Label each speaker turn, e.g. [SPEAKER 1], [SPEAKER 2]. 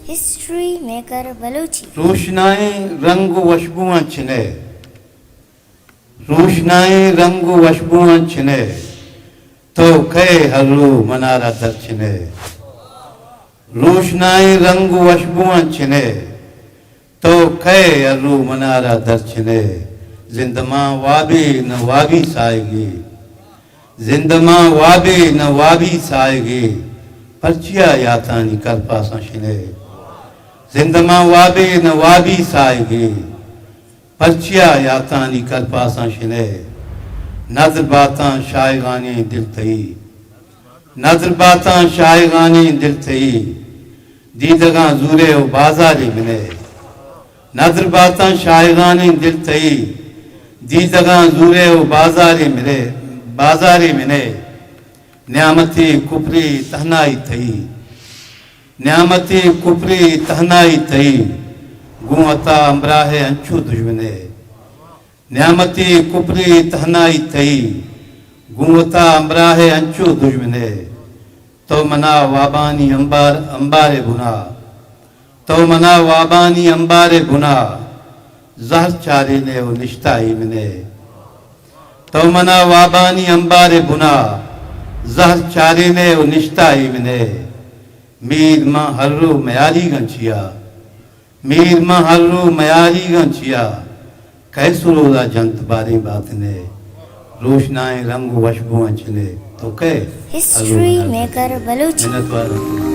[SPEAKER 1] History Maker Baluchi.
[SPEAKER 2] روشنائیں رنگ وشبواں چھنے روشنائیں رنگ وشبواں چھنے تو کہے ہر رو منارہ در چھنے روشنائیں رنگ وشبواں چھنے تو کہے ہر رو منارہ در چھنے زندماں وابی نہ وابی سائے زندماں وابی نہ وابی سائے پرچیا یاتانی کر پاساں شنے زندماں وابی نہ وابی سائے پرچیا یاتانی کر پاساں شنے نظر باتاں شائغانی دل تئی نظر باتاں شائغانی دل تئی دیدگاں زورے و بازاری منے نظر باتاں شائغانی دل تئی دیدگاں زورے و بازاری منے نعمتی کپری تہنائی تھئی نعمتی کپری تہنائی تھئی گوں عطا امراہ انچو دشمنے نعمتی کپری تہنائی تھئی گوں عطا امراہ انچو دشمنے تو منا وابانی امبار گناہ تو منا وابانی امبار گناہ زہر چارے نے و نشتائی منے تو منا وابانی امبار گناہ زہر چارے نے و نشتائی منے میر ماں ہر رو میاری گنچیا میر ماں ہر رو میاری گنچیا کیسو روزہ جنت باری بات نے روشنائیں رنگ وشبواں چھنے تو کہ
[SPEAKER 1] History Maker Baluchi.
[SPEAKER 2] منت والا